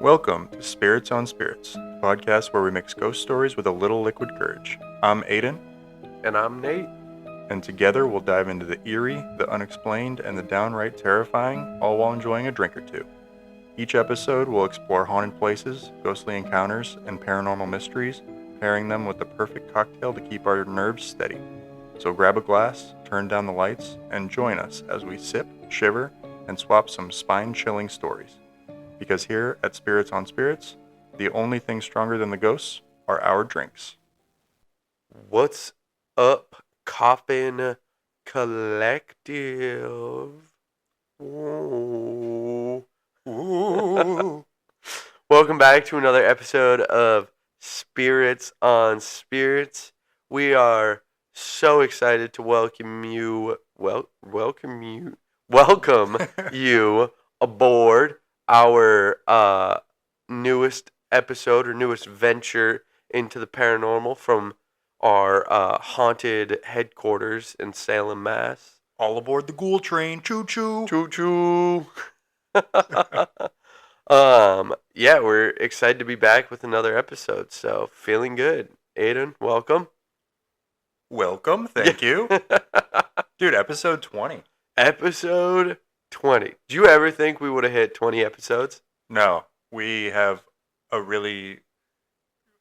Welcome to Spirits on Spirits, the podcast where we mix ghost stories with a little liquid courage. I'm Aiden. And I'm Nate. And together we'll dive into the eerie, the unexplained, and the downright terrifying, all while enjoying a drink or two. Each episode will explore haunted places, ghostly encounters, and paranormal mysteries, pairing them with the perfect cocktail to keep our nerves steady. So grab a glass, turn down the lights, and join us as we sip, shiver, and swap some spine-chilling stories. Because here at Spirits on Spirits, the only thing stronger than the ghosts are our drinks. What's up, Coffin Collective? Ooh. Ooh. Welcome back to another episode of Spirits on Spirits. We are so excited to welcome you aboard our newest episode or newest venture into the paranormal from our haunted headquarters in Salem, Mass. All aboard the ghoul train, choo-choo! Choo-choo! Yeah, we're excited to be back with another episode, so feeling good. Aiden, welcome. Welcome, thank you. Dude, episode 20. Episode 20. Did you ever think we would have hit 20 episodes? No, we have a really...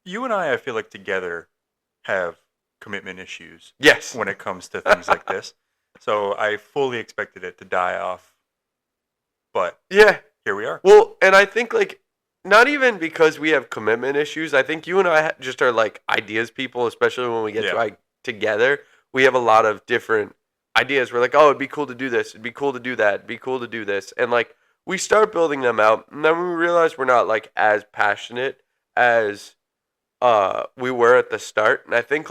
You and I feel like together have commitment issues. Yes. When it comes to things like this. So I fully expected it to die off. But yeah, here we are. Well, and I think not even because we have commitment issues. I think you and I just are ideas people, especially when we get together. We have a lot of different ideas. We're like, oh, it'd be cool to do this. It'd be cool to do that. It'd be cool to do this. And we start building them out, and then we realize we're not as passionate as we were at the start. And I think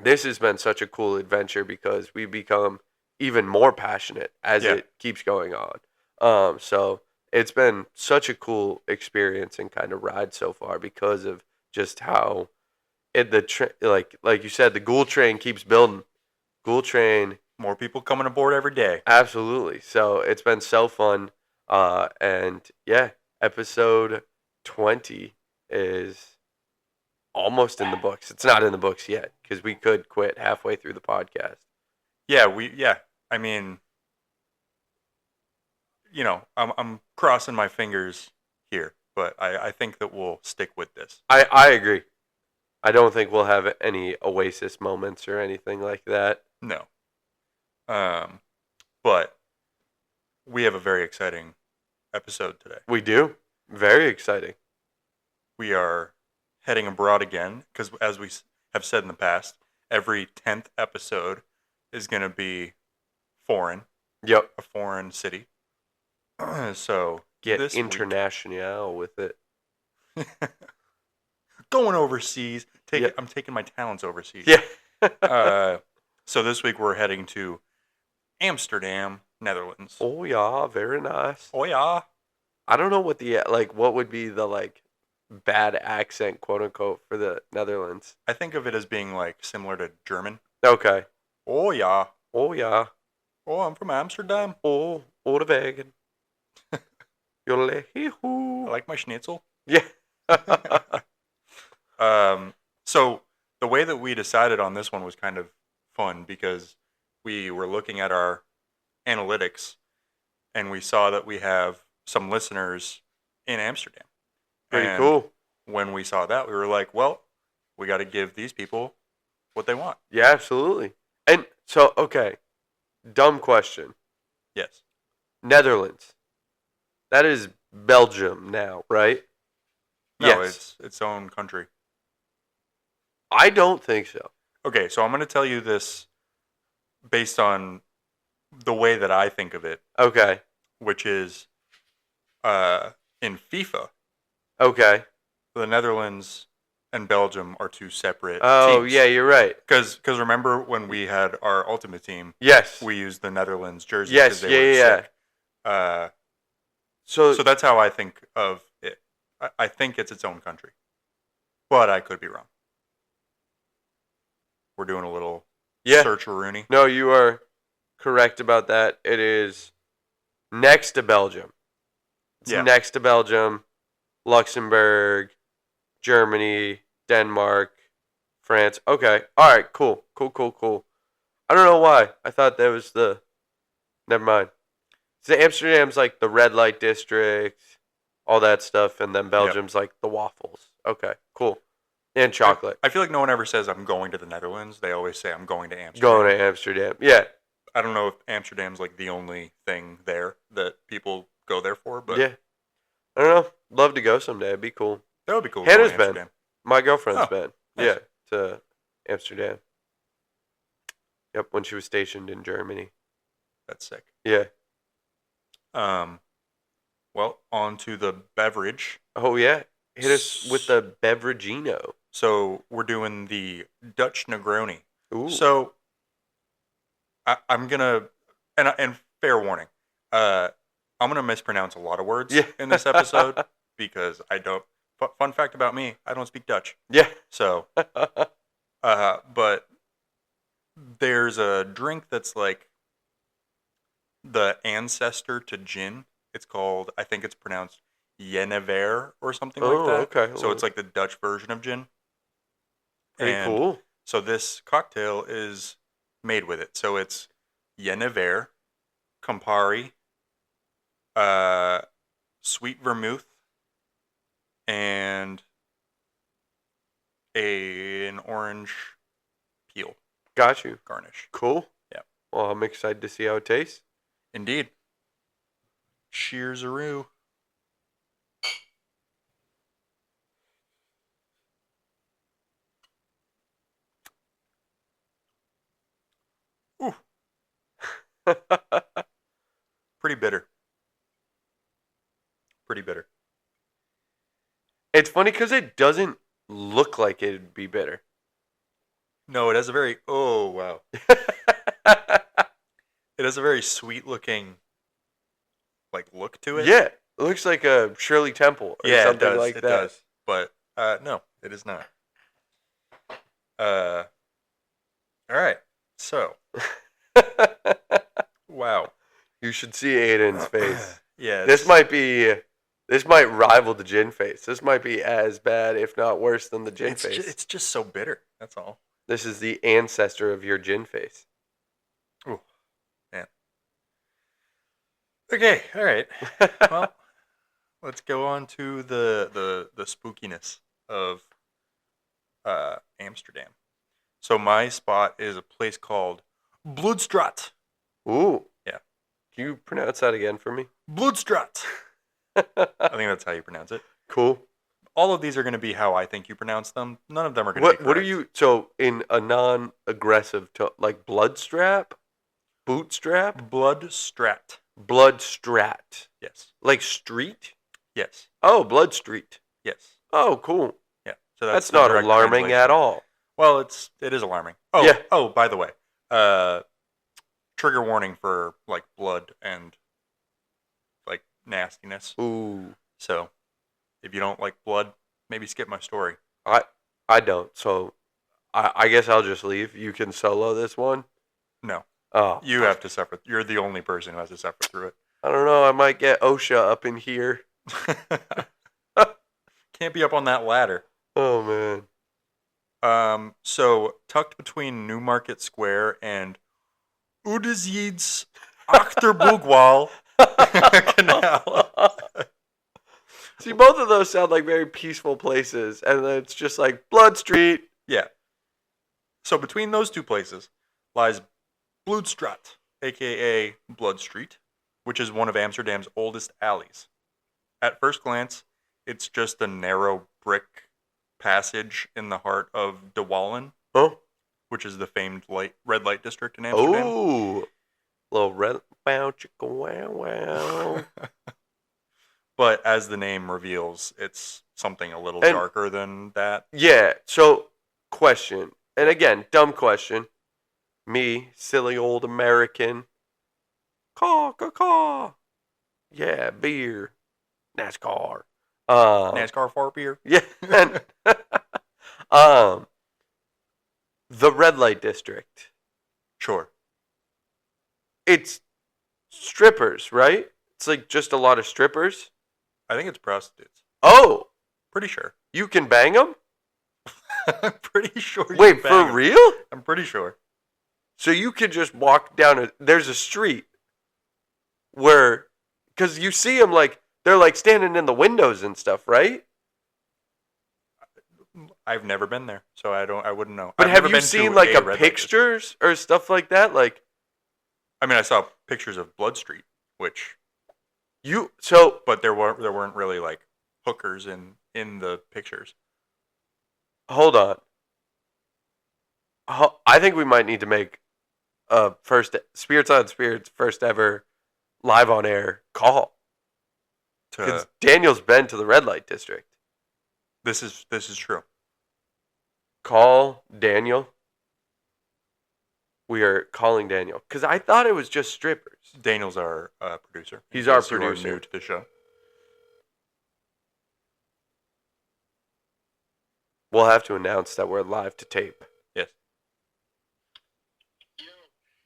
this has been such a cool adventure because we become even more passionate as it keeps going on. So it's been such a cool experience and kind of ride so far because of just how like you said, the ghoul train keeps building. Ghoul train. More people coming aboard every day. Absolutely. So it's been so fun. And yeah, episode 20 is almost in the books. It's not in the books yet because we could quit halfway through the podcast. Yeah. I mean, I'm crossing my fingers here, but I think that we'll stick with this. I agree. I don't think we'll have any Oasis moments or anything like that. No. But we have a very exciting episode today. We do. Very exciting. We are heading abroad again because, as we have said in the past, every 10th episode is going to be foreign. Yep. A foreign city. So get international with it. Going overseas. I'm taking my talents overseas. Yeah. So this week we're heading to Amsterdam, Netherlands. Oh yeah, very nice. Oh yeah. I don't know what what would be the bad accent, quote unquote, for the Netherlands. I think of it as being similar to German. Okay. Oh yeah. Oh yeah. Oh, I'm from Amsterdam. Oh, de wagon. I like my schnitzel. Yeah. So the way that we decided on this one was kind of fun because we were looking at our analytics and we saw that we have some listeners in Amsterdam. Pretty cool. When we saw that, we were like, well, we got to give these people what they want. Yeah, absolutely. And so, okay, dumb question. Yes. Netherlands. That is Belgium now, right? No, yes. It's its own country. I don't think so. Okay, so I'm going to tell you this based on the way that I think of it. Okay. Which is in FIFA. Okay. The Netherlands and Belgium are two separate teams. Oh, yeah, you're right. Because remember when we had our Ultimate Team? Yes. We used the Netherlands jersey. Yes, yeah. So that's how I think of it. I think it's its own country. But I could be wrong. We're doing a little search-a-rooney. No, you are correct about that. It is next to Belgium. It's next to Belgium. Luxembourg, Germany, Denmark, France. Okay. All right. Cool. Cool. I don't know why. I thought that was the. Never mind. So Amsterdam's like the red light district, all that stuff, and then Yep. Belgium's like the waffles. Okay. Cool. And I, chocolate. I feel like no one ever says I'm going to the Netherlands. They always say I'm going to Amsterdam. Going to Amsterdam. Yeah. I don't know if Amsterdam's like the only thing there that people go there for, but Yeah. I don't know. Love to go someday. It'd be cool. that would be cool. going Hannah's to been. Amsterdam. My girlfriend's Oh, been. nice. Yeah. To Amsterdam. Yep. When she was stationed in Germany. That's sick. Yeah. Well, on to the beverage. Oh, yeah. Hit us with the beveragino. So we're doing the Dutch Negroni. Ooh. So I'm gonna, and fair warning, I'm gonna mispronounce a lot of words in this episode because I don't. Fun fact about me: I don't speak Dutch. Yeah. So, but there's a drink that's like the ancestor to gin. It's called, I think it's pronounced Jenever or something like that. Okay. So it's like the Dutch version of gin. Pretty And cool. so this cocktail is made with it. So it's Jenever, Campari, sweet vermouth, and an orange peel Got you. garnish. Cool. Yeah. Well, I'm excited to see how it tastes. Indeed. Cheers-aroo. Ooh. Pretty bitter. Pretty bitter. It's funny because it doesn't look like it'd be bitter. No, it has a very, oh, wow. It has a very sweet-looking, like, look to it. Yeah. It looks like a Shirley Temple or something it does, like it that. does. But, no, it is not. All right. So, wow. You should see Aiden's face. Yeah. This might rival the gin face. This might be as bad, if not worse, than the gin face. It's just so bitter. That's all. This is the ancestor of your gin face. Ooh, man. Okay, all right. Well, let's go on to the spookiness of Amsterdam. So my spot is a place called Bloedstraat. Ooh. Yeah. Can you pronounce that again for me? Bloedstraat. I think that's how you pronounce it. Cool. All of these are going to be how I think you pronounce them. None of them are going to be correct. What are you, so in a non-aggressive tone, like bloodstrap? Bootstrap? Bloedstraat. Bloodstrat. Yes. Like street? Yes. Oh, Blood Street. Yes. Oh, cool. Yeah. So That's the not direct alarming translation. at all. Well, it is alarming. Oh, Yeah. Oh, by the way, trigger warning for like blood and like nastiness. Ooh. So, if you don't like blood, maybe skip my story. I don't, so I guess I'll just leave. You can solo this one. No, Oh, you have to suffer. You're the only person who has to suffer through it. I don't know. I might get OSHA up in here. Can't be up on that ladder. Oh man. So tucked between Newmarket Square and Oudezijds Achterboegwal Canal. See, both of those sound like very peaceful places, and then it's just like Blood Street. Yeah. So between those two places lies Bloedstraat, aka Blood Street, which is one of Amsterdam's oldest alleys. At first glance, it's just a narrow brick passage in the heart of De Wallen, Oh. which is the famed red light district in Amsterdam. Oh. Little red wow chicka wow wow. But as the name reveals, it's something a little darker than that. Yeah. So, question, and again, dumb question. Me, silly old American. Caw. Yeah, beer. NASCAR. NASCAR for beer. Yeah. The red light district. Sure. It's strippers, right? It's like just a lot of strippers. I think it's prostitutes. Oh, Pretty sure. you can bang them? I'm pretty sure. Wait, for real? I'm pretty sure. So you could just walk down there's a street where, because you see them like, they're like standing in the windows and stuff, right? I've never been there, so I wouldn't know. But I've have never you been seen to like a red light pictures or stuff like that? Like, I mean, I saw pictures of Blood Street, but there weren't really like hookers in the pictures. Hold on. I think we might need to make first Spirits on Spirits first ever live on air call. Because Daniel's been to the red light district. This is true. Call Daniel. We are calling Daniel because I thought it was just strippers. Daniel's our producer. He's our producer. New to the show. We'll have to announce that we're live to tape. Yes.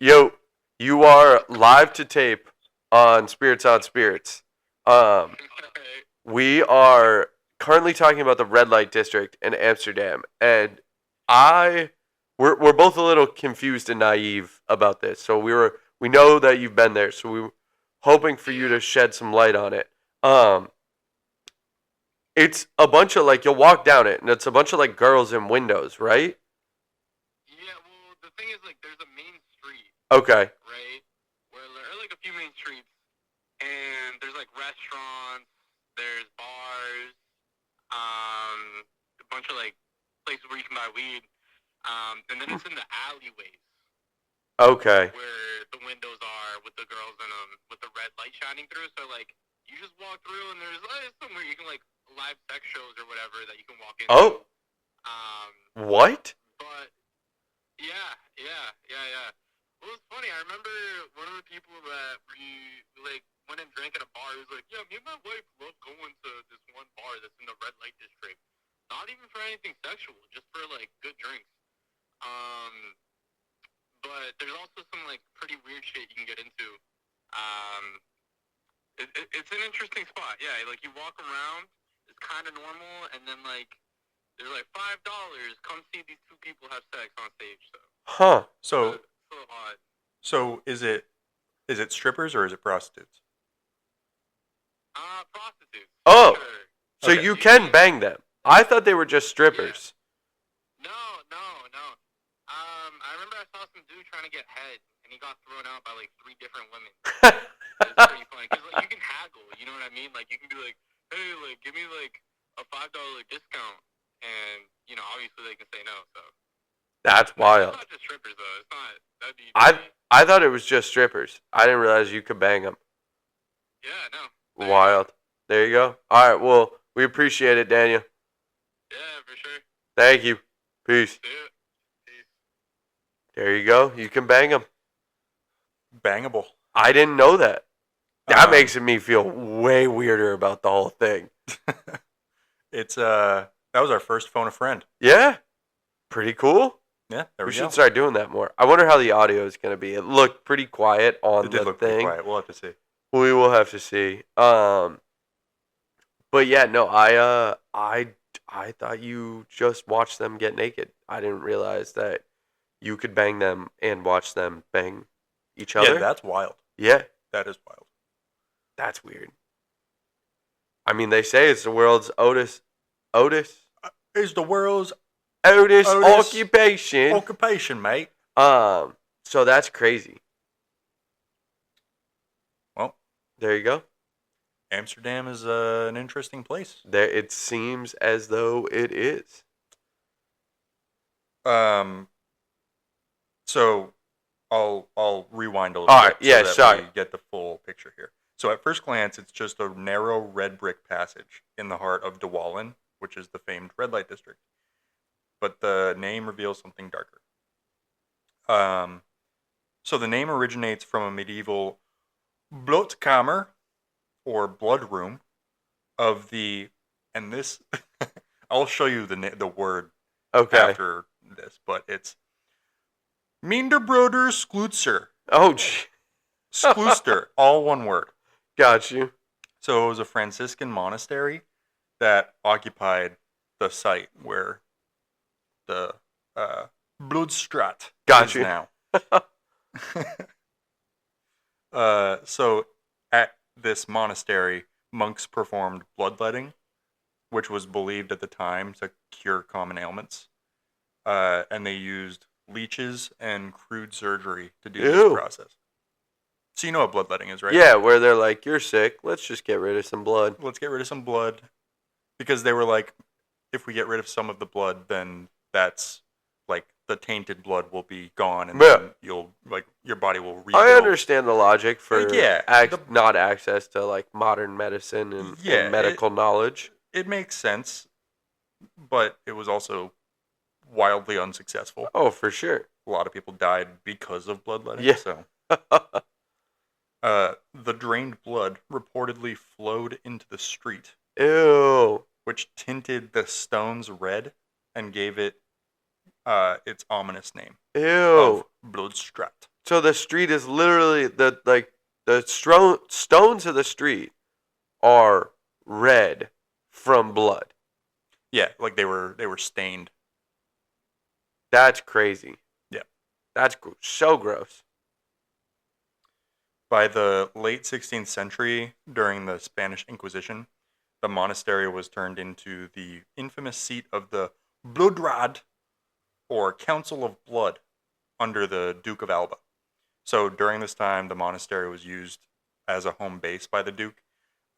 Yo, you are live to tape on Spirits on Spirits. We are currently talking about the red light district in Amsterdam, and we're both a little confused and naive about this. So we know that you've been there, so we were hoping for you to shed some light on it. It's a bunch of like, you'll walk down it, and it's a bunch of like girls in windows, right? Yeah, well, the thing is, like, there's a main street. Okay. Right? Where there are, like, a few main streets, and there's, like, restaurants, there's bars, a bunch of, like, places where you can buy weed, and then it's in the alleyways. Okay. Where the windows are with the girls in them, with the red light shining through, so, like, you just walk through, and there's somewhere you can, like, live sex shows or whatever that you can walk into. Oh. What? But yeah. Well, it's funny. I remember one of the people that we like went and drank at a bar. He was like, "Yeah, me and my wife love going to this one bar that's in the red light district. Not even for anything sexual, just for like good drinks." But there's also some like pretty weird shit you can get into. It's an interesting spot. Yeah, like you walk around. It's kind of normal, and then like they're like $5. Come see these two people have sex on stage. So. Huh. So odd. So is it strippers or is it prostitutes? Prostitutes. Oh. Sure. So Okay. you can bang them. I thought they were just strippers. No. I remember I saw some dude trying to get head, and he got thrown out by like 3 different women. It's pretty funny because like, you can haggle. You know what I mean? Like you can be like, hey, like give me like a $5 discount, and you know obviously they can say no. So That's wild. It's not just strippers though. It's not. That'd be. I thought it was just strippers. I didn't realize you could bang them. Yeah. No. Wild. There you go. All right. Well, we appreciate it, Daniel. Yeah, for sure. Thank you. Peace. Yeah. There you go. You can bang them. Bangable. I didn't know that. That makes me feel way weirder about the whole thing. It's that was our first phone a friend. Yeah. Pretty cool. Yeah, there we We go. should start doing that more. I wonder how the audio is going to be. It looked pretty quiet on It did the look pretty thing. quiet. We'll have to see. We will have to see. But yeah, no, I thought you just watched them get naked. I didn't realize that you could bang them and watch them bang each other. Yeah, that's wild. Yeah, That is wild. that's weird. I mean, they say it's the world's Otis Is the world's occupation. occupation, mate. So that's crazy. Well, There you go. Amsterdam is an interesting place. There, it seems as though it is. So I'll rewind a little All bit right, yeah, so that sorry. we get the full picture here. So at first glance, it's just a narrow red brick passage in the heart of De Wallen, which is the famed red light district. But the name reveals something darker. So the name originates from a medieval Bloedskamer, or blood room, of the, and this, I'll show you the word Okay. after this, but it's Minderbroeder Sklootser. Oh, gee. Skloester, all one word. Got you. So it was a Franciscan monastery that occupied the site where the Bloedstraat Got is you. now. So at this monastery, monks performed bloodletting, which was believed at the time to cure common ailments. And they used leeches and crude surgery to do this Ew. process. So you know what bloodletting is, right? Yeah, where they're like, you're sick. Let's just get rid of some blood. Let's get rid of some blood. Because they were like, if we get rid of some of the blood, then that's like the tainted blood will be gone, and Yeah. then you'll like your body will rebuild. I understand the logic for yeah, not access to like modern medicine and medical knowledge. It makes sense, but it was also wildly unsuccessful. Oh, for sure. A lot of people died because of bloodletting. Yeah. So, the drained blood reportedly flowed into the street, Ew. which tinted the stones red and gave it its ominous name Ew. of Bloedstraat. So the street is literally the stones of the street are red from blood. Yeah, like they were stained. That's crazy. Yeah. That's so gross. By the late 16th century, during the Spanish Inquisition, the monastery was turned into the infamous seat of the Bloedraad, or Council of Blood, under the Duke of Alba. So during this time, the monastery was used as a home base by the Duke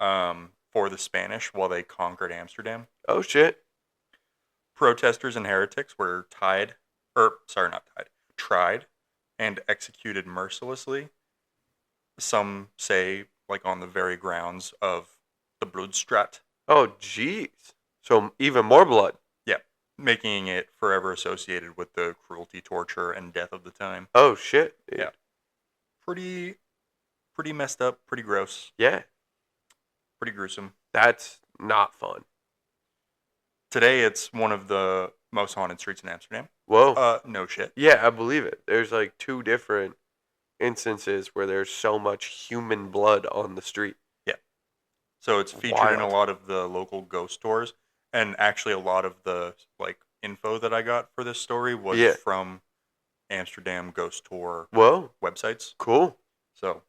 for the Spanish while they conquered Amsterdam. Oh, shit. Protesters and heretics were tried and executed mercilessly. Some say, like, on the very grounds of the Bloedstraat. Oh, jeez. So even more blood. Yeah, making it forever associated with the cruelty, torture, and death of the time. Oh, shit. Dude. Yeah. Pretty messed up, pretty gross. Yeah. Pretty gruesome. That's not fun. Today, it's one of the most haunted streets in Amsterdam. Whoa. No shit. Yeah, I believe it. There's like 2 different instances where there's so much human blood on the street. Yeah. So it's featured in a lot of the local ghost tours, and actually a lot of the like info that I got for this story was from Amsterdam ghost tour websites. Cool. So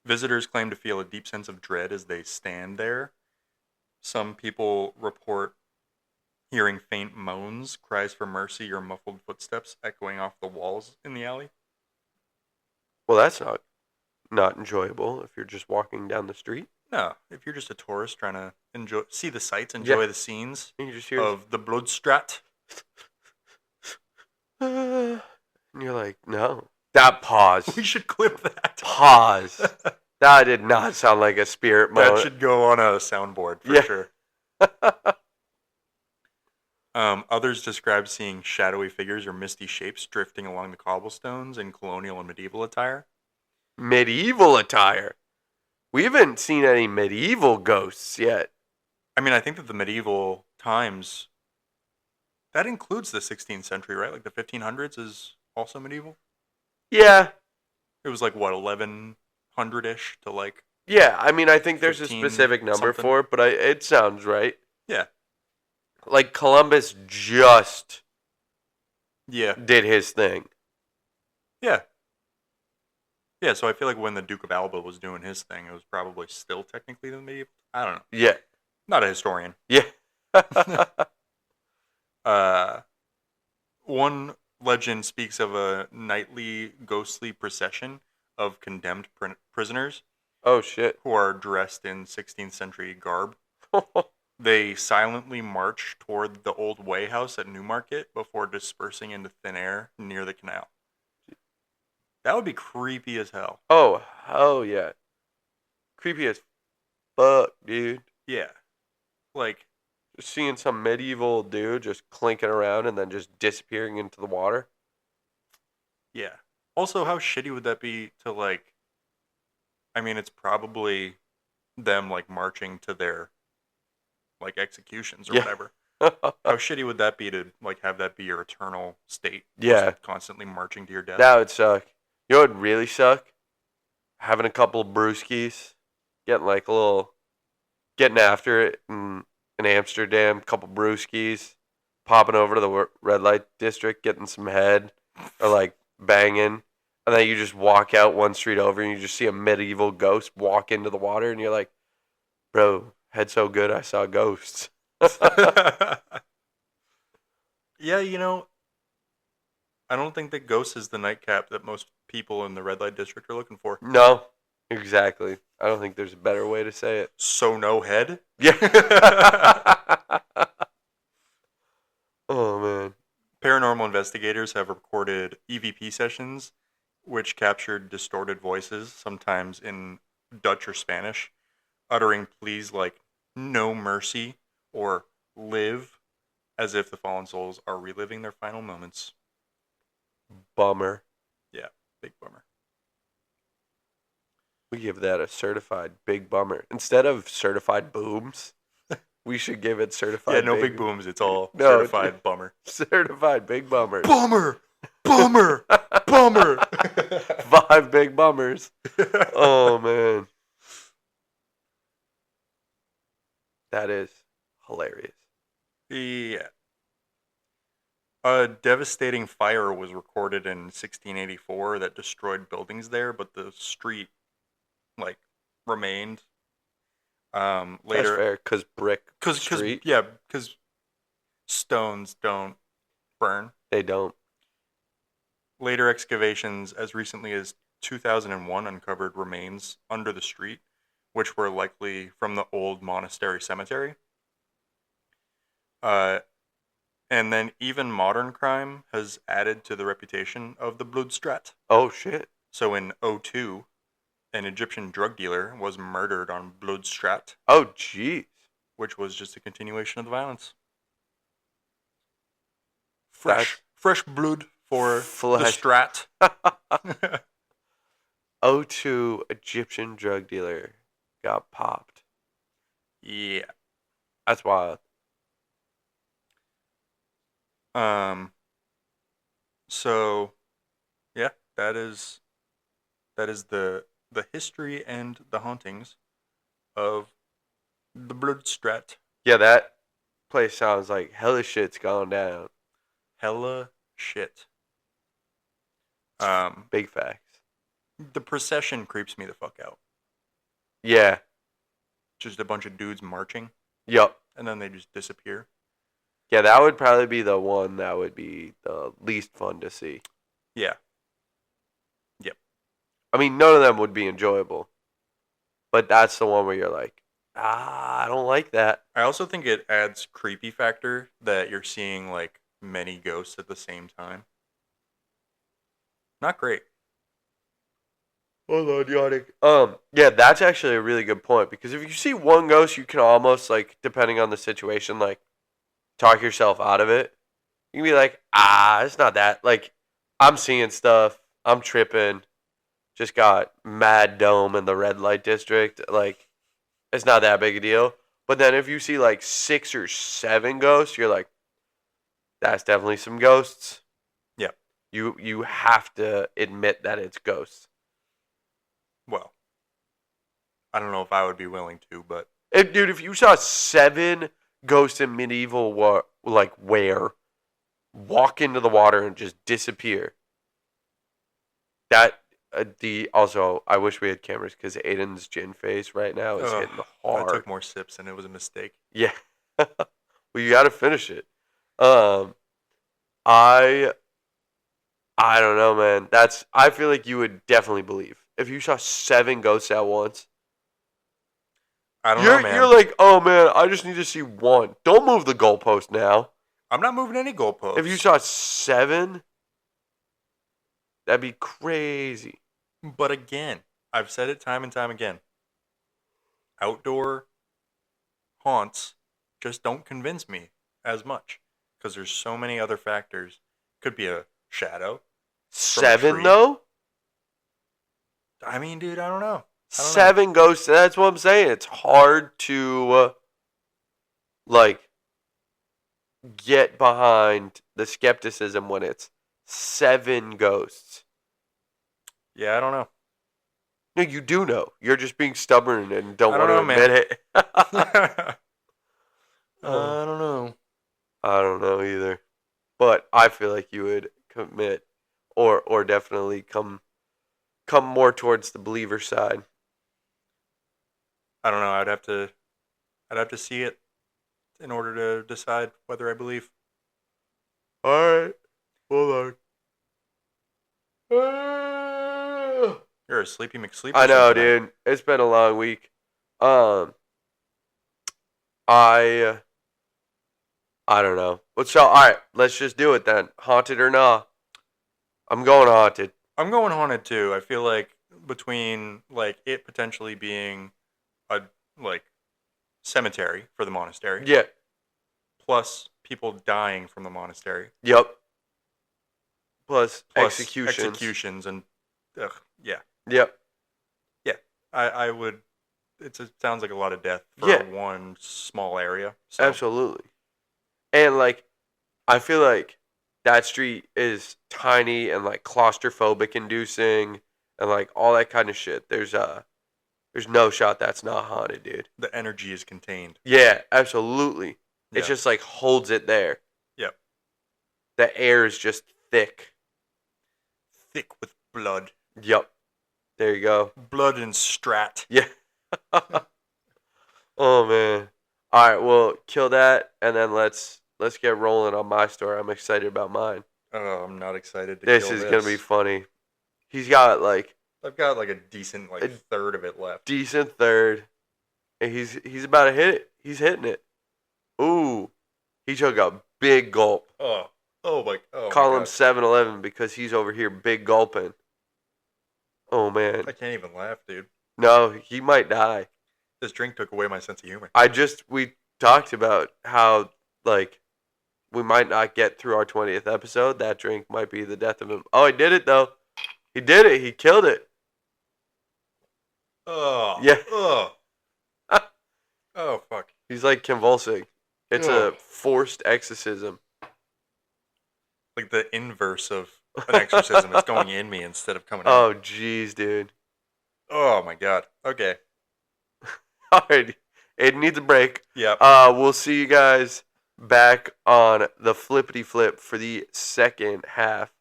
visitors claim to feel a deep sense of dread as they stand there. Some people report hearing faint moans, cries for mercy, or muffled footsteps echoing off the walls in the alley. Well, that's not enjoyable if you're just walking down the street. No, if you're just a tourist trying to see the sights, enjoy the scenes you just hear of the Bloedstraat. And you're like, no. That pause. We should clip that. Pause. That did not sound like a spirit moment. That should go on a soundboard for sure. Others describe seeing shadowy figures or misty shapes drifting along the cobblestones in colonial and medieval attire. Medieval attire? We haven't seen any medieval ghosts yet. I mean, I think that the medieval times, that includes the 16th century, right? Like the 1500s is also medieval? Yeah. It was like, what, 1100-ish to like... Yeah, I mean, I think there's a specific number for it, but it sounds right. Yeah. Like Columbus just did his thing. Yeah. Yeah, so I feel like when the Duke of Alba was doing his thing, it was probably still technically the medieval. I don't know. Yeah. Not a historian. Yeah. One legend speaks of a nightly ghostly procession of condemned prisoners. Oh, shit. Who are dressed in 16th century garb. They silently march toward the old Way House at Newmarket before dispersing into thin air near the canal. That would be creepy as hell. Oh, hell yeah. Creepy as fuck, dude. Yeah. Like, just seeing some medieval dude just clinking around and then just disappearing into the water. Yeah. Also, how shitty would that be to, like... I mean, it's probably them, like, marching to their, like, executions or whatever. How shitty would that be to, like, have that be your eternal state? Yeah. Just constantly marching to your death. That would suck. You know what would really suck? Having a couple of brewskis, getting, like, a little getting after it in Amsterdam, couple brewskis, popping over to the red light district, getting some head, or like banging, and then you just walk out one street over and you just see a medieval ghost walk into the water, and you're like, bro, head so good I saw ghosts. Yeah, you know, I don't think that Ghost is the nightcap that most people in the red light district are looking for. No, exactly. I don't think there's a better way to say it. So no head? Yeah. Oh, man. Paranormal investigators have recorded EVP sessions which captured distorted voices, sometimes in Dutch or Spanish, uttering pleas like "no mercy" or "live," as if the fallen souls are reliving their final moments. Bummer. Yeah, big bummer. We give that a certified big bummer. Instead of certified booms, we should give it certified Yeah, no big booms. It's all No, certified bummer. certified big bummers. Bummer! Bummer! Bummer! 5 big bummers. Oh, man. That is hilarious. Yeah. A devastating fire was recorded in 1684 that destroyed buildings there, but the street, like, remained. That's Later, fair, because brick because street, yeah, because stones don't burn. they don't. Later excavations, as recently as 2001, uncovered remains under the street, which were likely from the old monastery cemetery. And then even modern crime has added to the reputation of the Bloedstraat. Oh, shit. So in 2002, an Egyptian drug dealer was murdered on Bloedstraat, Oh, jeez. which was just a continuation of the violence. That's Fresh blood for the flesh. Strat. 02 Egyptian drug dealer got popped. Yeah. That's wild. So yeah, that is the history and the hauntings of the Bloedstraat. Yeah, that place sounds like hella shit's going down. Hella shit. Big facts. The procession creeps me the fuck out. Yeah. Just a bunch of dudes marching, Yup. and then they just disappear. Yeah, that would probably be the one that would be the least fun to see. Yeah. Yep. I mean, none of them would be enjoyable. But that's the one where you're like, I don't like that. I also think it adds creepy factor that you're seeing like many ghosts at the same time. Not great. Hold on, yawning. Yeah, that's actually a really good point, because if you see one ghost, you can almost, like, depending on the situation, like, talk yourself out of it. You can be like, it's not that. Like, I'm seeing stuff. I'm tripping. Just got mad dome in the red light district. Like, it's not that big a deal. But then if you see, like, 6 or 7 ghosts, you're like, that's definitely some ghosts. Yeah. You have to admit that it's ghosts. Well, I don't know if I would be willing to, but Dude, if you saw 7 ghosts in medieval wear walk into the water and just disappear, that also, I wish we had cameras, because Aiden's gin face right now is hitting hard. I took more sips and it was a mistake. Yeah. Well, you got to finish it. I don't know, man. I feel like you would definitely believe if you saw 7 ghosts at once. I don't know, man. You're like, oh man, I just need to see 1. Don't move the goalpost now. I'm not moving any goalposts. If you saw 7, that'd be crazy. But again, I've said it time and time again. Outdoor haunts just don't convince me as much, because there's so many other factors. Could be a shadow. 7 though? I mean, dude, I don't know. 7 ghosts. That's what I'm saying. It's hard to get behind the skepticism when it's 7 ghosts. Yeah, I don't know. No, you do know. You're just being stubborn and don't I want to don't know, admit it. I don't know. I don't know either. But I feel like you would commit or definitely come more towards the believer side. I don't know. I'd have to see it in order to decide whether I believe. Alright. Hold on. You're a sleepy McSleeper. I know, dude. It's been a long week. I don't know. So, alright, let's just do it then. Haunted or not? I'm going haunted. I'm going haunted too. I feel like between like it potentially being a like cemetery for the monastery, Yeah. plus people dying from the monastery, Yep. Plus executions and yeah. Yep. I would. It sounds like a lot of death for Yeah. one small area. So. Absolutely. And like, I feel like that street is tiny and like claustrophobic inducing and like all that kind of shit. There's no shot that's not haunted, dude. The energy is contained. Yeah, absolutely. Yeah. It just like holds it there. Yep. The air is just thick. Thick with blood. Yep. There you go. Blood and strat. Yeah. Oh man. All right, well, kill that and then let's get rolling on my story. I'm excited about mine. Oh, I'm not excited to This kill is going to be funny. He's got like I've got like a decent third of it left. decent third. And he's about to hit it. He's hitting it. Ooh. He took a big gulp. Oh my. Oh, Call my him God. 7-Eleven because he's over here big gulping. Oh man. I can't even laugh, dude. No, he might die. This drink took away my sense of humor. We talked about how like we might not get through our 20th episode. That drink might be the death of him. Oh, he did it though. He did it. He killed it. Oh. Yeah. Oh. Oh fuck. He's like convulsing. It's a forced exorcism. Like the inverse of an exorcism. It's going in me instead of coming out. Oh, jeez, dude. Oh my God. Okay. All right. It needs a break. Yep. We'll see you guys back on the flippity flip for the second half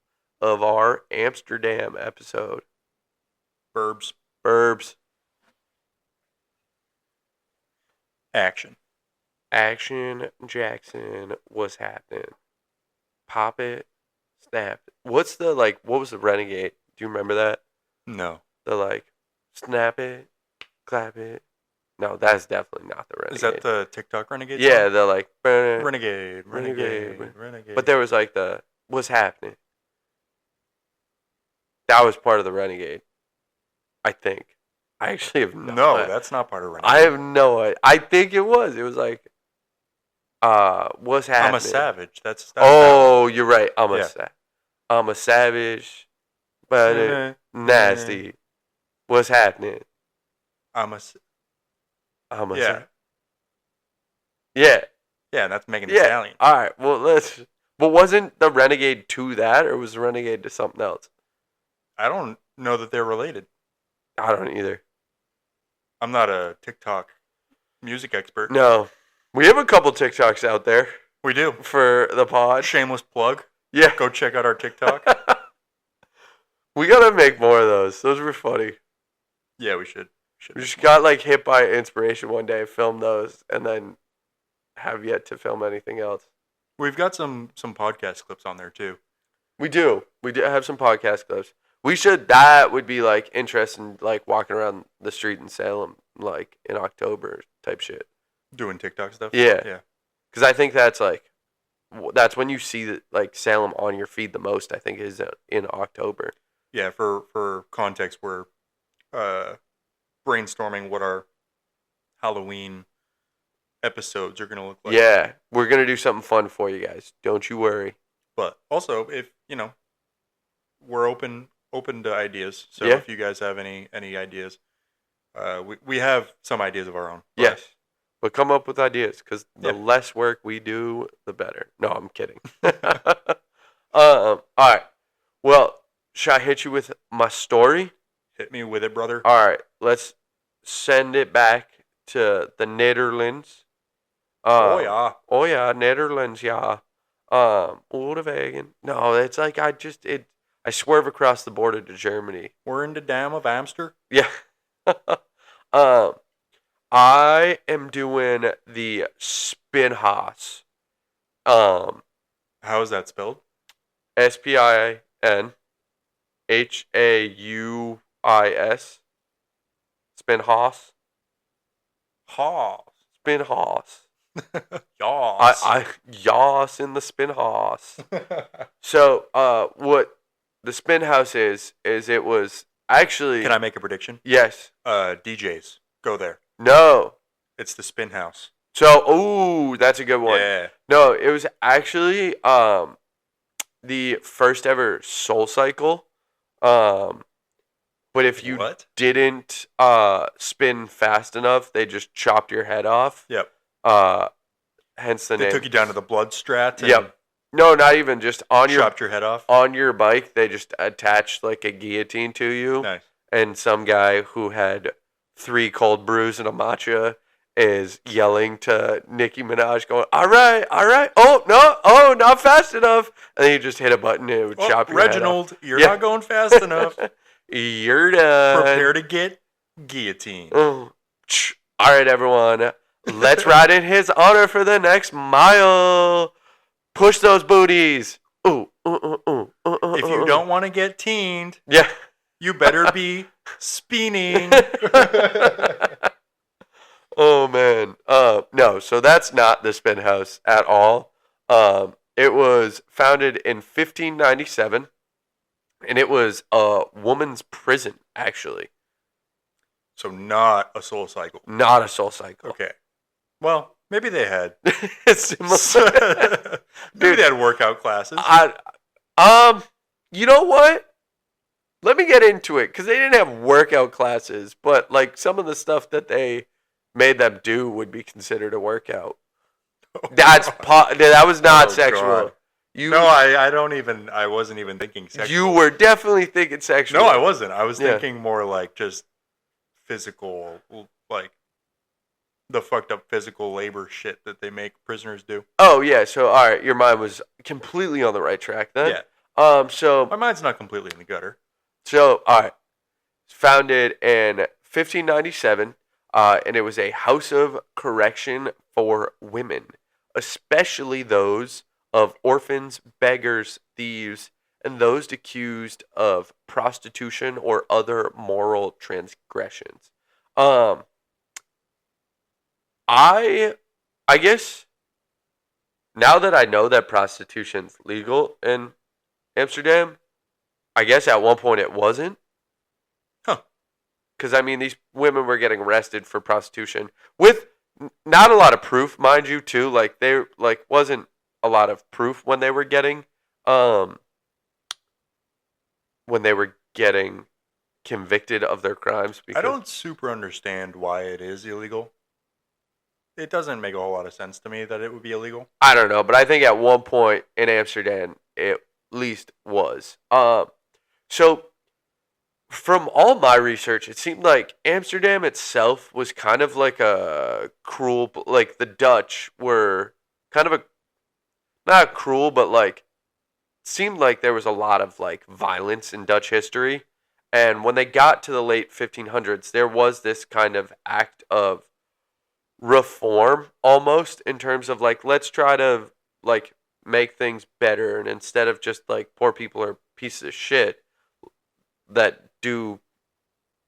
of our Amsterdam episode. Burbs. Action. Jackson, what's happening? Pop it, snap it. What was the Renegade? Do you remember that? No. The like, snap it, clap it. No, that's definitely not the Renegade. Is that the TikTok Renegade? Yeah, song? they're like, Renegade. But there was like the, what's happening? That was part of the Renegade. I think. I actually have No, that's not part of Renegade. I have no idea. I think it was. It was like, what's happening? I'm a savage. That's Oh, you're right. I'm Yeah. a savage, but nasty. What's happening? I'm a Yeah. Yeah. Yeah, that's Megan Thee Yeah. Stallion. All right. Well, but wasn't the Renegade to that, or was the Renegade to something else? I don't know that they're related. I don't either. I'm not a TikTok music expert. No. We have a couple TikToks out there We do. for the pod. Shameless plug. Yeah. Go check out our TikTok. We gotta make more of those. Those were funny. Yeah, we should. We just got like hit by inspiration one day, filmed those, and then have yet to film anything else. We've got some podcast clips on there too. We do. We do have some podcast clips. That would be like interesting, like walking around the street in Salem, like in October type shit. Doing TikTok stuff. Yeah. Yeah. Because I think that's when you see like Salem on your feed the most. I think is in October. Yeah. For context, we're brainstorming what our Halloween episodes are gonna look like. Yeah, we're gonna do something fun for you guys. Don't you worry. But also, if we're open to ideas. So Yeah. if you guys have any ideas, we have some ideas of our own. But Yes. But come up with ideas, because the Yeah. less work we do, the better. No, I'm kidding. All right. Well, should I hit you with my story? Hit me with it, brother. All right, let's send it back to the Netherlands. Oh yeah, Netherlands, yeah. Oldewegen. No, it's like I swerve across the border to Germany. we're in the Dam of Amsterdam. Yeah. I am doing the Spinhuis. How is that spelled? Spinhuis. Spinhuis. Haas. Spinhuis. Yas. Yas in the Spinhuis. So, what the Spinhuis is it was actually. Can I make a prediction? Yes. DJs, go there. No. It's the Spin House. So, ooh, that's a good one. Yeah. No, it was actually the first ever Soul Cycle. But if you didn't spin fast enough, they just chopped your head off. Yep. Hence the name. They took you down to the Bloedstraat. Yep. No, not even just on chopped your head off. On your bike, they just attached like a guillotine to you. Nice. And some guy who had 3 cold brews and a matcha is yelling to Nicki Minaj, going, "All right, oh no, not fast enough," and then you just hit a button and it would chop your Reginald, head off. you're not going fast enough. You're done. Prepare to get guillotined. All right, everyone, let's ride in his honor for the next mile. Push those booties. Ooh. If you don't want to get teened, yeah, you better be spinning. Oh man. No, so that's not the Spin House at all. It was founded in 1597, and it was a woman's prison, actually. So not a Soul Cycle. Not a Soul Cycle. Okay. Well, maybe they had. Similar. Maybe they had workout classes. You know what? Let me get into it, because they didn't have workout classes, but like some of the stuff that they made them do would be considered a workout. That was not sexual. No, I wasn't even thinking sexual. You were definitely thinking sexual. No, I wasn't. I was thinking more like just physical, like the fucked up physical labor shit that they make prisoners do. Oh yeah, so all right, your mind was completely on the right track then. Yeah. So my mind's not completely in the gutter. So all right, founded in 1597. And it was a house of correction for women, especially those of orphans, beggars, thieves, and those accused of prostitution or other moral transgressions. I guess now that I know that prostitution's legal in Amsterdam, I guess at one point it wasn't. Because, I mean, these women were getting arrested for prostitution with not a lot of proof, mind you, too. Like, there wasn't a lot of proof when they were getting convicted of their crimes. I don't super understand why it is illegal. It doesn't make a whole lot of sense to me that it would be illegal. I don't know, but I think at one point in Amsterdam, it at least was. So from all my research, it seemed like Amsterdam itself was kind of like a cruel, like the Dutch were kind of not cruel, but like seemed like there was a lot of like violence in Dutch history. And when they got to the late 1500s, there was this kind of act of reform almost in terms of like, let's try to like make things better. And instead of just like poor people are pieces of shit that do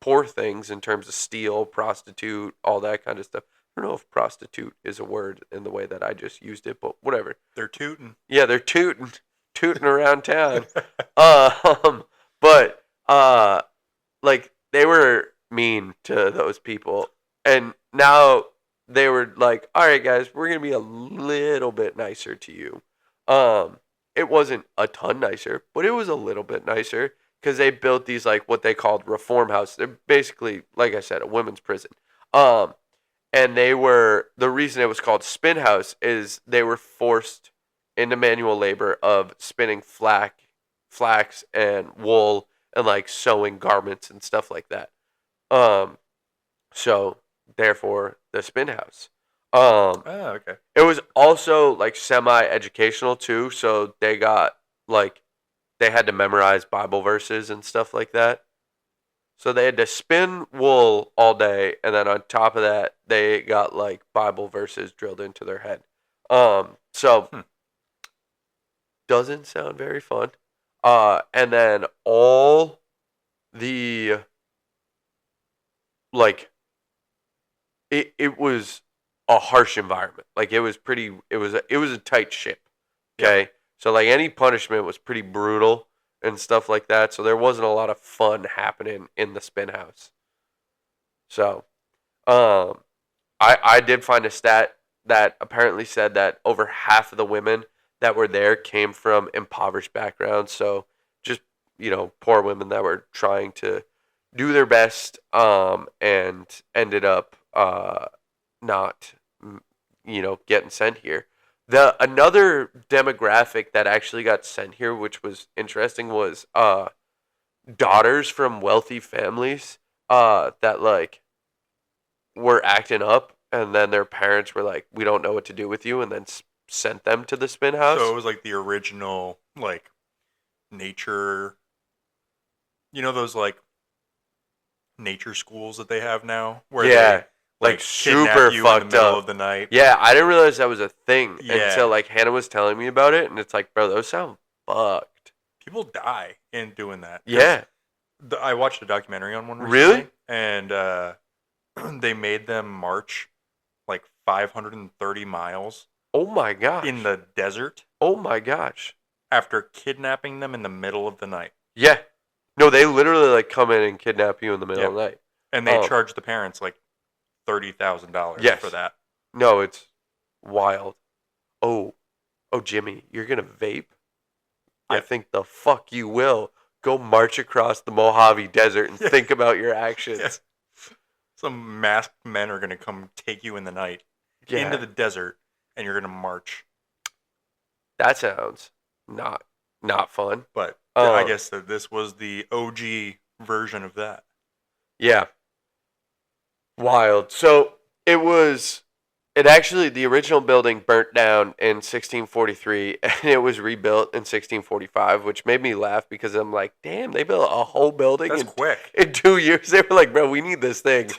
poor things in terms of steal, prostitute, all that kind of stuff. I don't know if prostitute is a word in the way that I just used it, but whatever. They're tooting. Yeah, they're tooting around town. But like they were mean to those people, and now they were like, all right, guys, we're gonna be a little bit nicer to you. It wasn't a ton nicer, but it was a little bit nicer. Because they built these, like, what they called reform houses. They're basically, like I said, a women's prison. And they were, the reason it was called Spin House is they were forced into manual labor of spinning flax and wool and like sewing garments and stuff like that. So therefore the spin house. Okay. It was also like semi-educational too, so they got like they had to memorize Bible verses and stuff like that. So they had to spin wool all day, and then on top of that, they got like Bible verses drilled into their head. So doesn't sound very fun. And then all the like it was a harsh environment. Like it was a tight ship. Okay. Yeah. So like any punishment was pretty brutal and stuff like that. So there wasn't a lot of fun happening in the spin house. So I did find a stat that apparently said that over half of the women that were there came from impoverished backgrounds. So just, poor women that were trying to do their best and ended up not, getting sent here. Another demographic that actually got sent here, which was interesting, was daughters from wealthy families that like were acting up, and then their parents were like, "We don't know what to do with you," and then sent them to the spin house. So it was like the original like nature, those like nature schools that they have now, where they like super you fucked in the middle up of the night. Yeah, I didn't realize that was a thing until like Hannah was telling me about it, and it's like, bro, those sound fucked. People die in doing that. Yeah, I watched a documentary on one recently, really, and they made them march like 530 miles. Oh my gosh! In the desert. Oh my gosh! After kidnapping them in the middle of the night. Yeah, no, they literally like come in and kidnap you in the middle of the night, and they charge the parents like $30,000 for that. No, it's wild. Oh, Jimmy, you're gonna vape? I think the fuck you will. Go march across the Mojave Desert and think about your actions. Yeah. Some masked men are gonna come take you in the night into the desert, and you're gonna march. That sounds not fun. But I guess that this was the OG version of that. Yeah. Wild. So it actually, the original building burnt down in 1643, and it was rebuilt in 1645, which made me laugh because I'm like, damn, they built a whole building quick. In 2 years. They were like, bro, we need this thing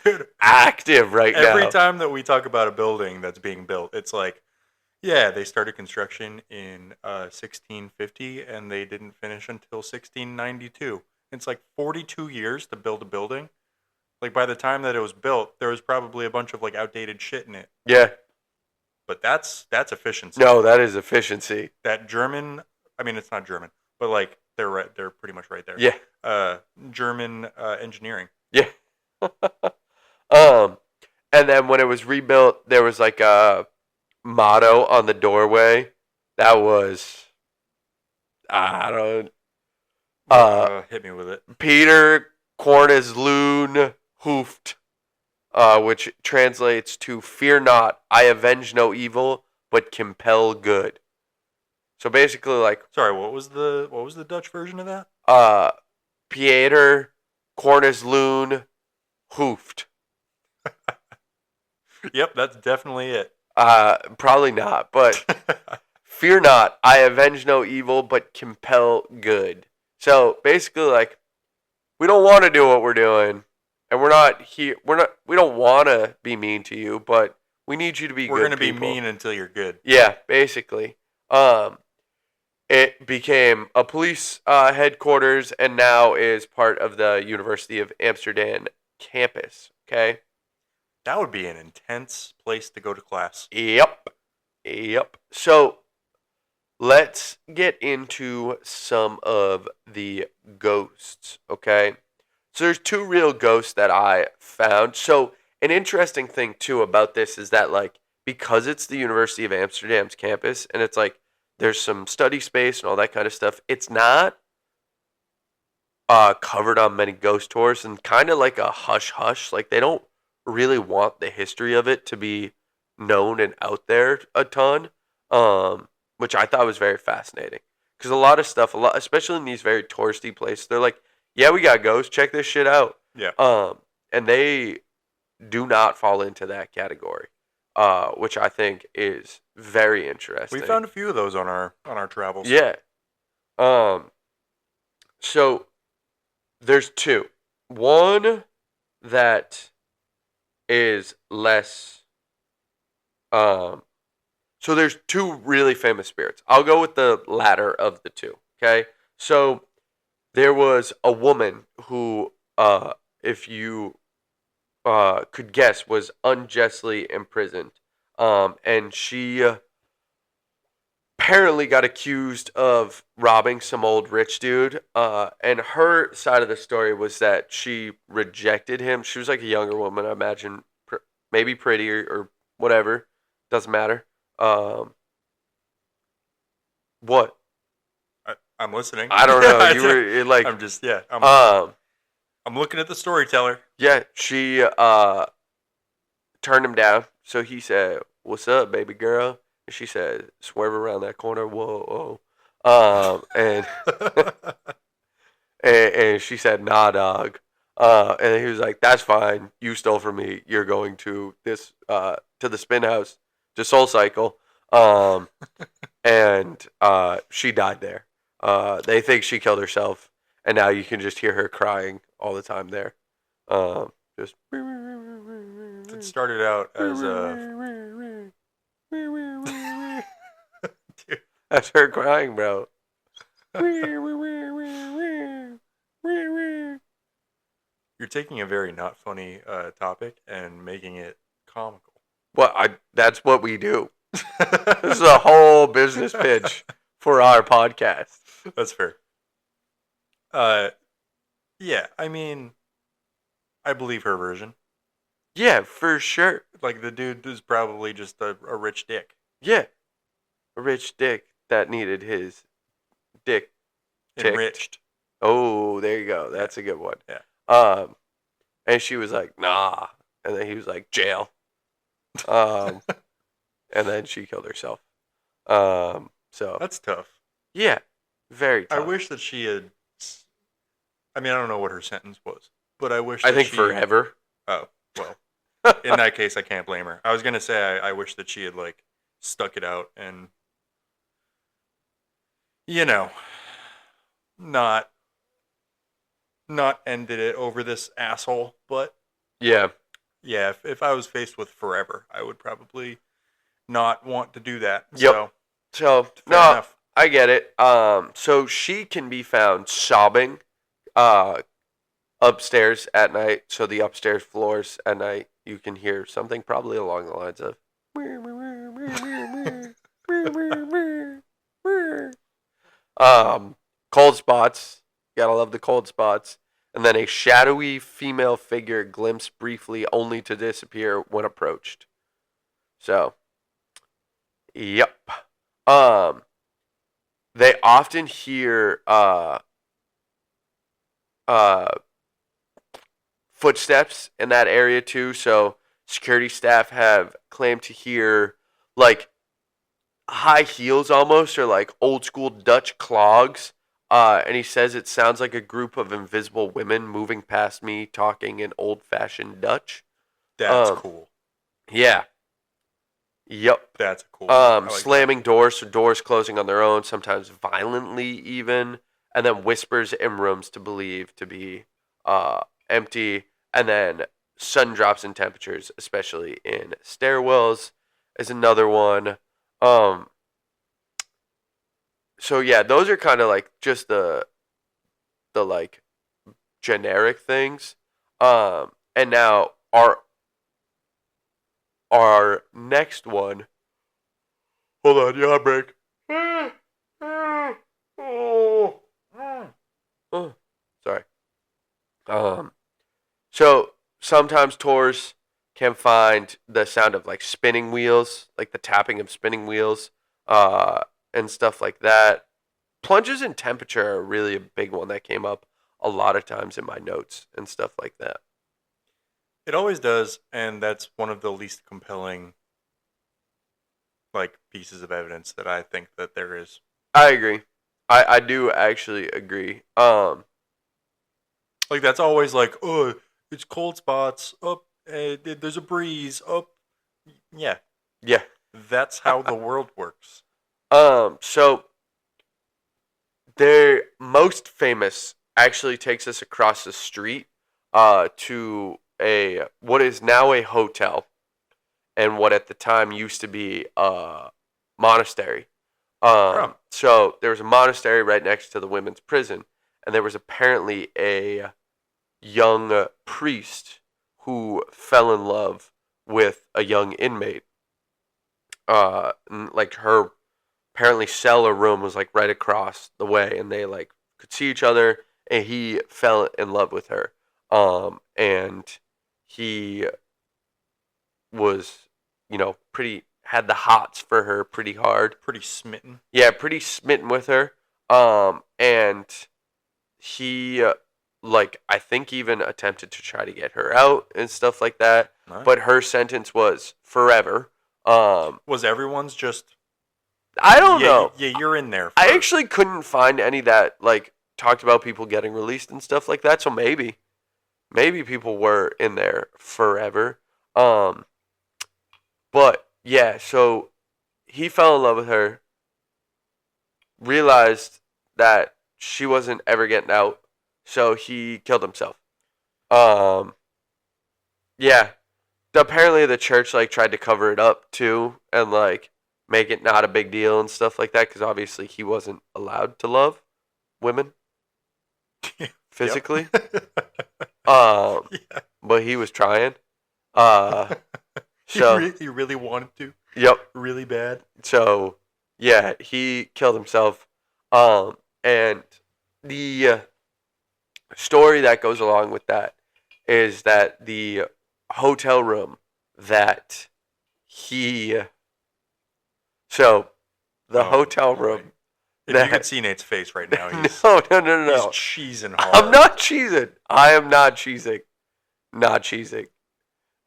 active right now. Every time that we talk about a building that's being built, it's like, yeah, they started construction in 1650, and they didn't finish until 1692. It's like 42 years to build a building. Like, by the time that it was built, there was probably a bunch of, like, outdated shit in it. Yeah. But that's efficiency. No, that is efficiency. That German, I mean, it's not German, but, like, they're pretty much right there. Yeah. German engineering. Yeah. And then when it was rebuilt, there was, like, a motto on the doorway that was, I don't hit me with it. Peter Cornesloon Hoofed, which translates to "Fear not, I avenge no evil, but compel good." So basically, like, sorry, what was the Dutch version of that? Pieter Cornesloon Hoofed. Yep, that's definitely it. Probably not, but fear not, I avenge no evil, but compel good. So basically, like, we don't want to do what we're doing, and we're not here. We don't want to be mean to you, but we need you to be. We're going to be mean until you're good. Yeah, basically. It became a police headquarters, and now is part of the University of Amsterdam campus. Okay. That would be an intense place to go to class. Yep. So let's get into some of the ghosts, okay? So there's two real ghosts that I found. So an interesting thing, too, about this is that, like, because it's the University of Amsterdam's campus, and it's, like, there's some study space and all that kind of stuff, it's not covered on many ghost tours, and kind of like a hush-hush. Like, they don't really want the history of it to be known and out there a ton, which I thought was very fascinating. Because a lot of stuff, especially in these very touristy places, they're like, yeah, we got ghosts. Check this shit out. Yeah. And they do not fall into that category, which I think is very interesting. We found a few of those on our travels. Yeah. So there's two. One that is less. So there's two really famous spirits. I'll go with the latter of the two. Okay. So there was a woman who, if you could guess, was unjustly imprisoned. And she apparently got accused of robbing some old rich dude. And her side of the story was that she rejected him. She was like a younger woman, I imagine, maybe pretty or whatever. Doesn't matter. What? I'm listening. I don't know. You were like, I'm just I'm looking at the storyteller. yeah, she turned him down. So he said, "What's up, baby girl?" And she said, "Swerve around that corner, whoa." And and she said, "Nah, dog." And he was like, "That's fine. You stole from me. You're going to this to the spin house to Soul Cycle." And she died there. They think she killed herself, and now you can just hear her crying all the time there. Just It started out as a that's her crying, bro. You're taking a very not funny topic and making it comical. That's what we do. This is a whole business pitch for our podcast. That's fair. Yeah, I mean, I believe her version. Yeah, for sure. Like, the dude is probably just a rich dick. Yeah. A rich dick that needed his dick ticked. Enriched. Oh, there you go. That's a good one. Yeah. And she was like, "Nah." And then he was like, "Jail." And then she killed herself. So That's tough. yeah, very tough. I wish that she had. I mean, I don't know what her sentence was, but I wish. I that think she, forever. Oh well. In that case, I can't blame her. I was gonna say I wish that she had like stuck it out and, not ended it over this asshole. But Yeah. yeah, if I was faced with forever, I would probably not want to do that. Yep. So fair no, enough. I get it. So she can be found sobbing, upstairs at night. So the upstairs floors at night, you can hear something probably along the lines of cold spots. Gotta love the cold spots. And then a shadowy female figure glimpsed briefly only to disappear when approached. So, yep. They often hear footsteps in that area too. So security staff have claimed to hear like high heels almost, or like old school Dutch clogs. And he says it sounds like a group of invisible women moving past me talking in old fashioned Dutch. That's cool. Yeah. Yep. That's cool. I like Slamming doors, so doors closing on their own, sometimes violently even, and then whispers in rooms to believe to be empty, and then sudden drops in temperatures, especially in stairwells, is another one. So yeah, those are kind of like just the like generic things. And now our next one. Hold on, yawn break. Sorry. So sometimes tours can find the sound of like spinning wheels, like the tapping of spinning wheels, and stuff like that. Plunges in temperature are really a big one that came up a lot of times in my notes and stuff like that. It always does, and that's one of the least compelling like pieces of evidence that I think that there is. I agree. I do actually agree. Like that's always like, oh, it's cold spots. Up, there's a breeze. Up, yeah. Yeah. That's how the world works. So their most famous actually takes us across the street, to what is now a hotel, and what at the time used to be a monastery. So there was a monastery right next to the women's prison, and there was apparently a young priest who fell in love with a young inmate. Like her apparently cell or room was like right across the way, and they like could see each other, and he fell in love with her. And he was, pretty had the hots for her pretty hard. Pretty smitten. Yeah, pretty smitten with her. And he, like, I think even attempted to try to get her out and stuff like that. Nice. But her sentence was forever. Was everyone's just? I don't know. Yeah, you're in there. I actually couldn't find any that like talked about people getting released and stuff like that. So maybe people were in there forever. But yeah, so he fell in love with her, realized that she wasn't ever getting out, so he killed himself. Yeah. Apparently the church like tried to cover it up too, and like make it not a big deal and stuff like that, because obviously he wasn't allowed to love women physically. Yeah. But he was trying. So he really wanted to. Yep. Really bad. So yeah, he killed himself. And the story that goes along with that is that the hotel room that he hotel room. If you could see Nate's face right now, he's no. He's cheesing hard. I'm not cheesing. I am not cheesing. Not cheesing.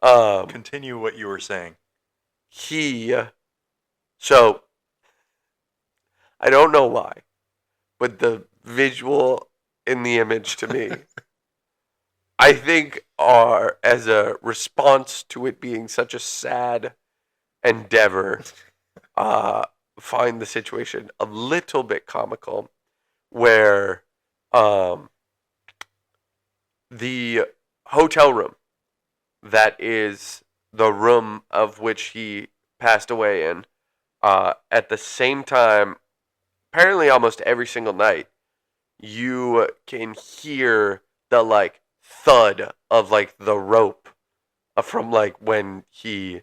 Continue what you were saying. So I don't know why, but the visual in the image to me, I think, are as a response to it being such a sad endeavor, find the situation a little bit comical, where the hotel room that is the room of which he passed away in, at the same time, apparently almost every single night, you can hear the like thud of like the rope from like when he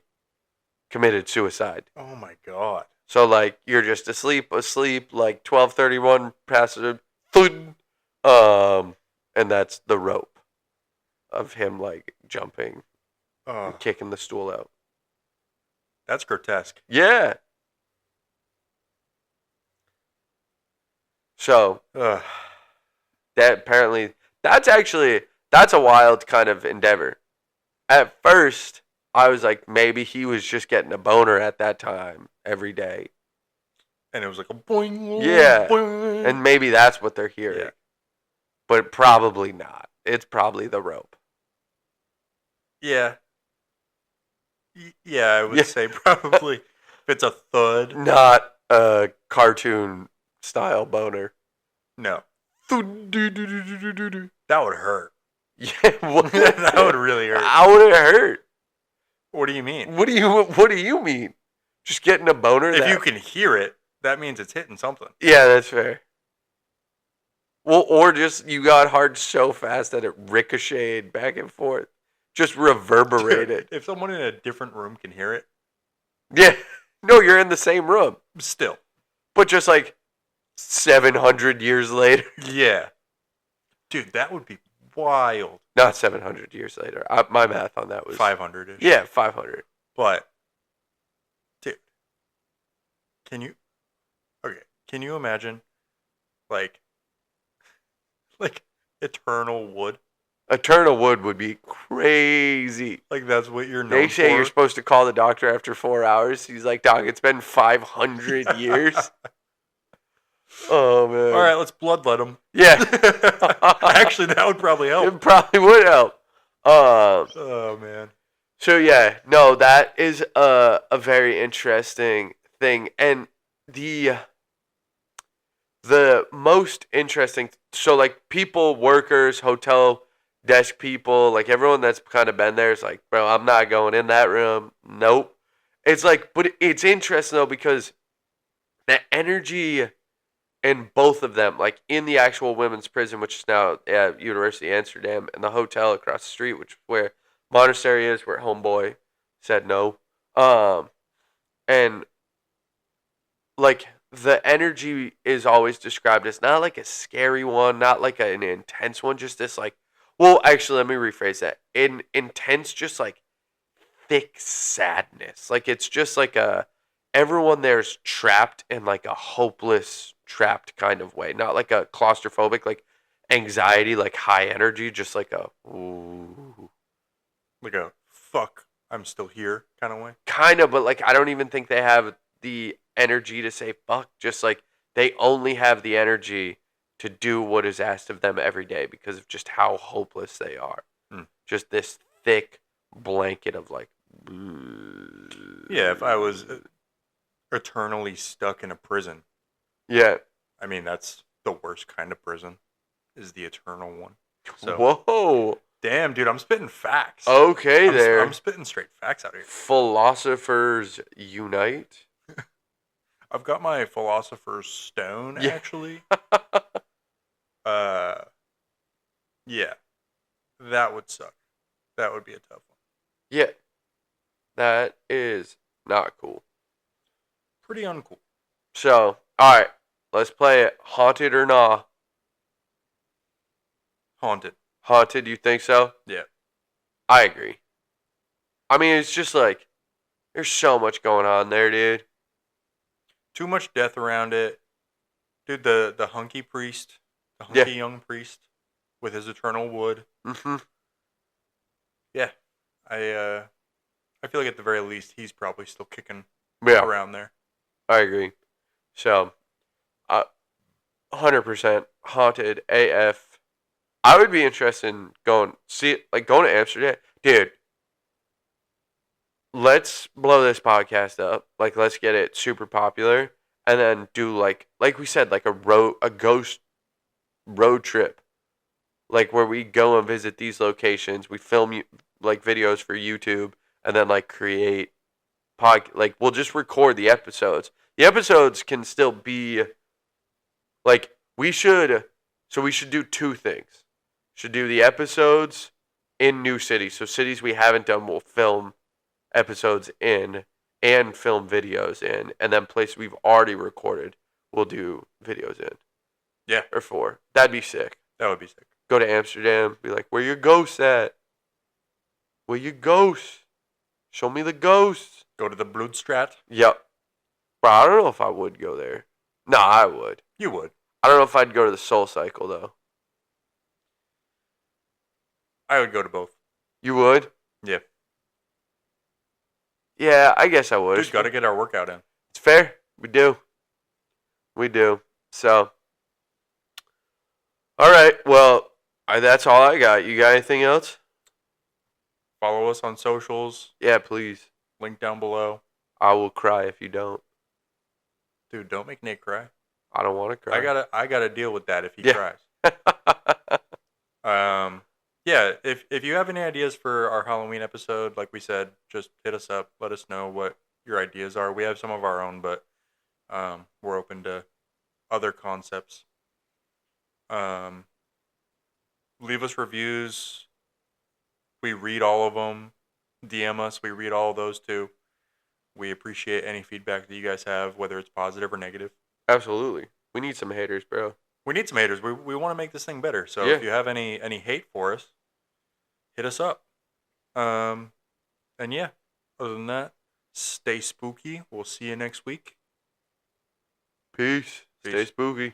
committed suicide. Oh my god. So like you're just asleep, like 12:31 passes, thud, and that's the rope of him like jumping, and kicking the stool out. That's grotesque. Yeah. So that apparently that's a wild kind of endeavor. At first, I was like, maybe he was just getting a boner at that time every day. And it was like a boing. Yeah. Boing. And maybe that's what they're hearing. Yeah. But probably not. It's probably the rope. Yeah. Yeah, I would say probably if it's a thud. Not a cartoon style boner. No. That would hurt. Yeah, that would really hurt. How would it hurt? What do you mean? What do you mean? Just getting a boner? If you can hear it, that means it's hitting something. Yeah, that's fair. Well, or just you got hard so fast that it ricocheted back and forth. Just reverberated. If someone in a different room can hear it. Yeah. No, you're in the same room. Still. But just like 700 years later. Yeah. Dude, that would be wild. Not 700 years later. My math on that was 500-ish. Yeah, 500. But, dude, can you imagine, like eternal wood? Eternal wood would be crazy. Like, that's what you're known They say for? You're supposed to call the doctor after 4 hours. He's like, Doc, it's been 500 years. Oh man. All right, let's bloodlet them. Yeah. Actually, that would probably help. It probably would help. Oh man. So yeah, no, that is a very interesting thing, and the most interesting. So like people, workers, hotel desk people, like everyone that's kind of been there is like, bro, I'm not going in that room. Nope. It's like, but it's interesting though because the energy in both of them, like in the actual women's prison, which is now at University of Amsterdam, and the hotel across the street, which is where Monastery is, where Homeboy said no. And like the energy is always described as not like a scary one, not like an intense one, just this like, well, actually, let me rephrase that. Intense, just like thick sadness. Like it's just like everyone there's trapped in like a hopeless, trapped kind of way, not like a claustrophobic, like anxiety, like high energy, just like a ooh, Like a fuck, I'm still here kind of way. kind of, but like I don't even think they have the energy to say fuck. Just like they only have the energy to do what is asked of them every day because of just how hopeless they are. Just this thick blanket of like. Yeah, if I was eternally stuck in a prison, Yeah. I mean that's the worst kind of prison, is the eternal one. So, whoa. damn, dude, I'm spitting facts. Okay, I'm spitting straight facts out here. Philosophers unite. I've got my philosopher's stone, Yeah. actually. Yeah, that would suck. That would be a tough one. Yeah. That is not cool. Pretty uncool. So, all right, let's play it. Haunted or not? Haunted. Haunted, you think so? Yeah. I agree. I mean, it's just like, there's so much going on there, dude. Too much death around it. Dude, the hunky priest, the hunky young priest with his eternal wood. Mm-hmm. Yeah. I feel like at the very least he's probably still kicking Yeah, around there. I agree. So, 100% haunted AF. I would be interested in going to Amsterdam. Dude, let's blow this podcast up. Like, let's get it super popular, and then do like we said, like a ghost road trip, like where we go and visit these locations. We film like videos for YouTube, and then like create like we'll just record the episodes. The episodes can still be like we should. So we should do two things. Should do the episodes in new cities. So cities we haven't done, we'll film episodes in and film videos in, and then places we've already recorded, we'll do videos in. Yeah. Or for. That'd be sick. That would be sick. Go to Amsterdam, be like, where your ghosts at? Where your ghosts? Show me the ghosts. Go to the Bloedstraat. Yep. Bro, I don't know if I would go there. No, I would. You would. I don't know if I'd go to the Soul Cycle, though. I would go to both. You would? Yeah. Yeah, I guess I would. Just got to get our workout in. It's fair. We do. We do. So. All right. Well, that's all I got. You got anything else? Follow us on socials. Yeah, please. Link down below. I will cry if you don't. Dude, don't make Nate cry. I don't want to cry. I gotta deal with that if he cries. Yeah, if you have any ideas for our Halloween episode, like we said, just hit us up. Let us know what your ideas are. We have some of our own, but we're open to other concepts. Leave us reviews. We read all of them. DM us. We read all of those too. We appreciate any feedback that you guys have, whether it's positive or negative. Absolutely. We need some haters, bro. We need some haters. We want to make this thing better. So if you have any hate for us, hit us up. And yeah, other than that, stay spooky. We'll see you next week. Peace. Stay spooky.